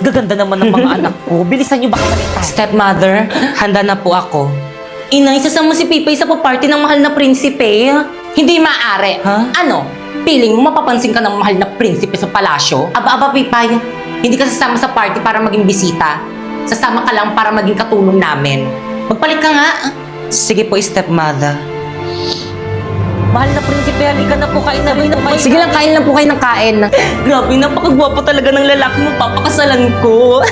Gaganda naman ng mga anak ko. Bilisan niyo baka malitan. Stepmother, handa na po ako. Inay, sasama si Pipay sa party ng mahal na prinsipe. Hindi maaari. Ha? Ano? Piling mo mapapansin ka ng mahal na prinsipe sa palasyo? Aba, Pipay. Hindi ka sasama sa party para maging bisita. Sasama ka lang para maging katulong namin. Magpalit ka nga. Sige po, stepmother. Mahal na prinsipe, halika na po, kain na rin na kayo. Sige lang, kain lang po kayo ng kain. Grabe, napakagwapo talaga ng lalaki mo, papakasalan ko.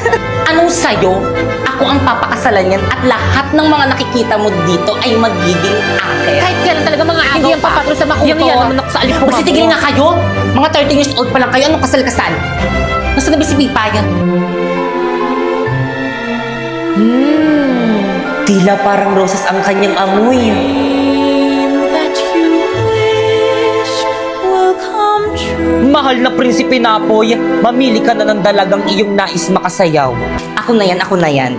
Anong sayo? Ako ang papakasalan yan at lahat ng mga nakikita mo dito ay magiging akin. Kahit kailan talaga mga agaw Hindi yan papatro sa makuto. Yan naman ako sa alipungan mo. Kasi tigil nga kayo. Mga 13 years old pa lang kayo, anong kasal-kasal? Nasaan na ba si Pipayan? Tila parang roses ang kanyang amoy. Mahal na prinsipe Napoy, mamili ka na ng dalagang iyong nais makasayaw. Ako na yan, ako na yan.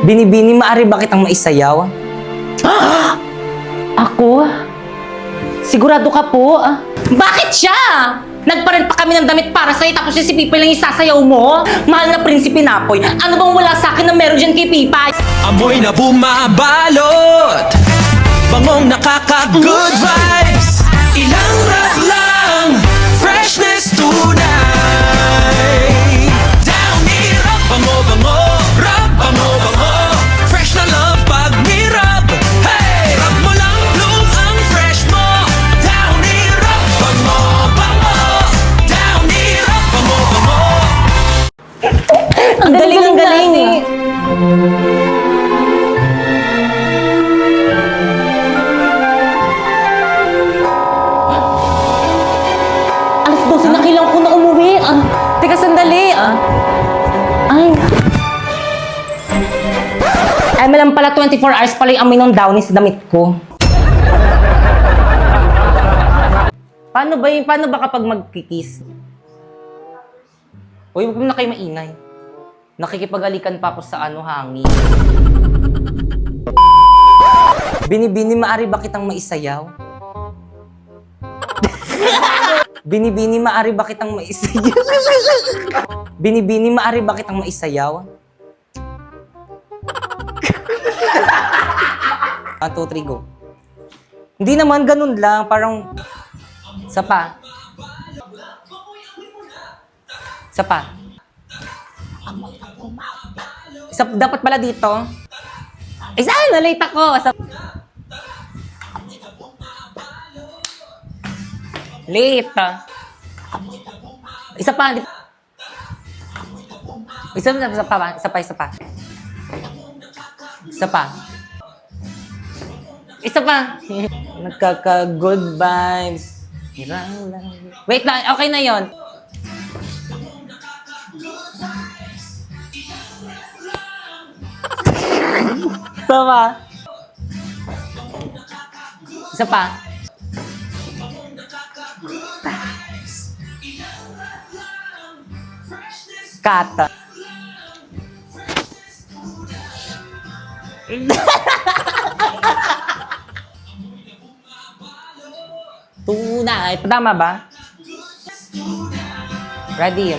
Binibini, maaari ba kitang maisayaw? Ako? Sigurado ka po? Bakit siya? Nagparent pa kami ng damit para sa'yo tapos si Pipay lang yung sasayaw mo? Mahal na prinsipe Napoy, ano bang wala sa akin na meron dyan kay Pipay? Amoy na bumabalot, bangong nakaka-good vibes. Ilang rap lang, freshness tunay. Down ni rap, bango-bango, rap, bango-bango. Fresh na love pag ni rap. Hey, rap mo lang, bloom ang fresh mo. Down ni rap, bango-bango. Down ni rap, bango-bango. Ang galing, ang galing. Alas 12 na kailangan ko na umuwi. Teka, sandali. Ay, malam pala 24 hours pala yung amoy ng downy sa damit ko. Paano ba kapag magkikis? Uy, huwag mo na kayo maingay. Nakikipag-alikan pa ako sa hangin. Binibini, maari ba kitang maisayaw? Binibini, maari ba kitang maisayaw? Binibini, maari ba kitang maisayaw? 1, 2, 3, go. Hindi naman, ganun lang. Parang, isa pa. Isa pa. Isa, dapat pala dito. Isa, na-late ako. Isa, late. Isa pa. Isa pa. Isa pa. Nagkaka-good vibes. Wait lang, okay na yon. Isa pa. Kata. Tunay. Tama ba? Ready?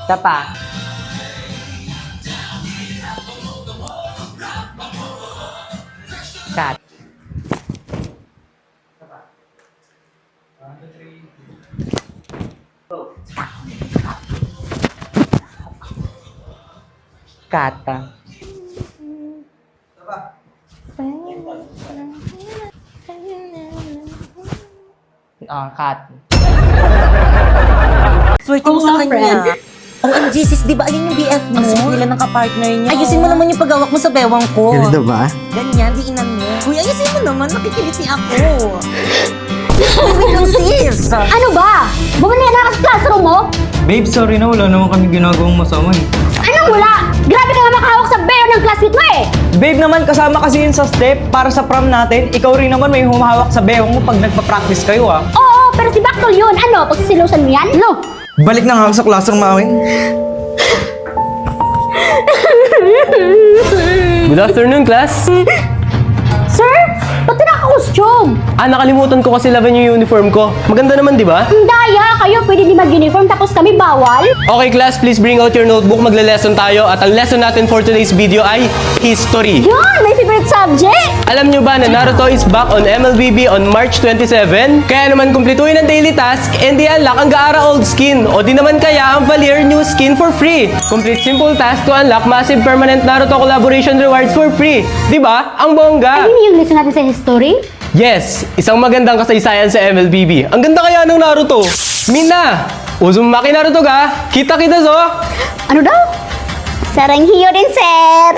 Isa pa. Cut. Kata. Cut. Swerte mo sa kanya. OMG sis, di ba ayun yung BF mo? Ang sweet nila ng kapartner niya. Ayusin mo naman yung paghawak mo sa bewang ko. Ganito ba? Ganyan, diinan mo. Uy, ayusin mo naman, nakikiliti ako. Wait lang sis. Ano ba? Bumalik na ka sa classroom mo? Babe, sorry na. Wala naman kami ginagawang masama eh. Anong wala? Grabe ka nga makahawak sa bear ng classmate mo eh! Babe naman, kasama kasi yun sa step para sa prom natin. Ikaw rin naman may humahawak sa bewang mo pag nagpa-practice kayo ah. Oo, pero si Baktol yun. Ano? Pagsisilusan mo yan? No? Balik na nga ako sa classroom namin. Good afternoon, class. Sir? Ba't tinakaw costume. Nakalimutan ko kasi laban yung uniform ko. Maganda naman, di ba? Ang daya, kayo pwede di mag-uniform tapos kami bawal? Okay class, please bring out your notebook. Magle-lesson tayo. At ang lesson natin for today's video ay history. Yun, my favorite subject. Alam nyo ba na Naruto is back on MLBB on March 27? Kaya naman kumpletuhin ang daily task and i-unlock ang Gaara old skin. O di naman kaya ang Valir new skin for free. Complete simple task to unlock massive permanent Naruto collaboration rewards for free. Di ba? Ang bongga! Yun yung lesson natin sa history? Yes, isang magandang kasaysayan sa MLBB. Ang ganda kaya ng Naruto. Mina, Uzumaki Naruto ga? Kita-kita so? Ano daw? Sarang hiyo din, sir.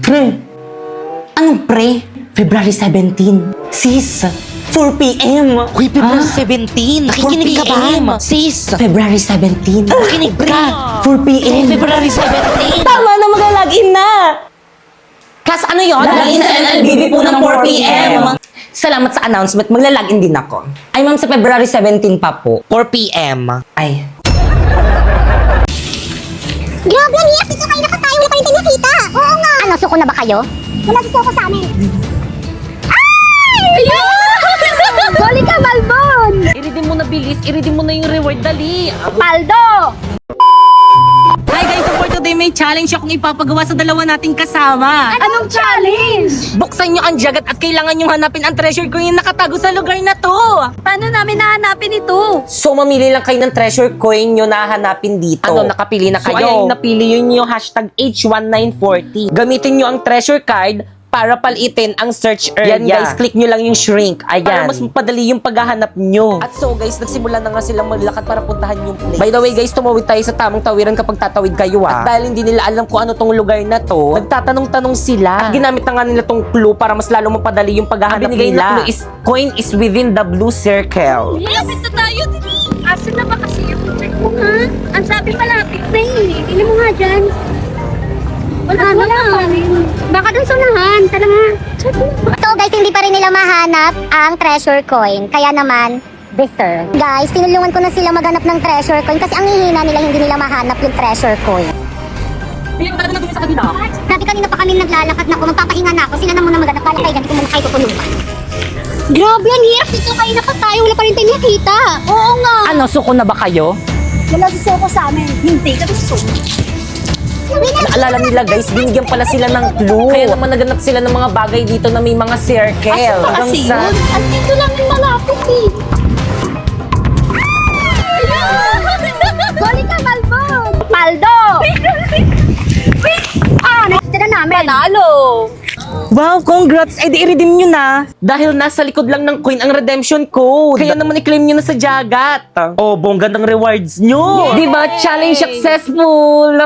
Pre, anong pre? February 17. Sis, 4 p.m. Uy, February 17. Nakikinig ka ba? Sis, February 17. Nakikinig ka. 4 p.m. February 17. Tama na, mag-login na. Class, ano yun? Login sa MLBB po ng 4 p.m. Salamat sa announcement. Magla-login din ako. Ay, ma'am, sa February 17 pa po. 4 p.m. Ay. Grabe, ang iyak dito kayo nakatayo. Wala pa rin tayo nakita. Oo nga. Ano, suko na ba kayo? Wala suko sa amin. Ay! Ayun! Bali ka, Malbon! I-redeem mo na bilis. I-redeem mo na yung reward. Dali. Paldo! Hi guys, so for today may challenge akong ipapagawa sa dalawa nating kasama. Anong challenge? Buksan nyo ang jagat at kailangan nyo hanapin ang treasure coin na nakatago sa lugar na to. Paano namin nahanapin ito? So mamili lang kayo ng treasure coin nyo na hanapin dito. Ano, nakapili na kayo? So ayan, napili yun yung hashtag H1940. Gamitin nyo ang treasure card para palitin ang search area. Yan guys, click nyo lang yung shrink. Ayan. Para mas mapadali yung paghahanap nyo. At so guys, nagsimula na nga silang maglakad para puntahan yung place. By the way guys, tumawid tayo sa tamang tawiran kapag tatawid kayo At dahil hindi nila alam kung ano tong lugar na to, nagtatanong-tanong sila. At ginamit na nga nila tong clue para mas lalo mapadali yung paghahanap nila. Na clue is, coin is within the blue circle. Malapit na tayo, Dini. Asan na ba kasi yung check mo nga? Ang sabi malapit na eh. Tingnan mo nga dyan. Wala pa rin. Baka dun sa unahan. Tara nga. So guys, hindi pa rin nila mahanap ang treasure coin. Kaya naman, deserve. Guys, tinulungan ko na sila maghanap ng treasure coin kasi ang hihina nila hindi nila mahanap yung treasure coin. Grabe, kanina pa kami naglalakad na ako. Magpapahinga na ako. Sila na muna maghanap. Kala kayo, ganito muna kayo tutulungan. Grabe, ang hirap dito kayo nakatayo. Wala pa rin tayo nakita. Oo nga. Ano, suko na ba kayo? Wala susuko sa amin. Hindi ka susuko. Naalala nila guys, binigyan pala sila ng clue. Kaya naman naganap sila ng mga bagay dito na may mga circle. Asan ba kasi yun? Andito lang yung malapit eh. Balik ka, Malbon! Paldo! Next na namin. Panalo! Wow, congrats! Eh, di i-redeem nyo na. Dahil nasa likod lang ng coin ang redemption code. Kaya naman i-claim nyo na sa jagat. Oh, bongga ng rewards nyo. Diba? Challenge successful!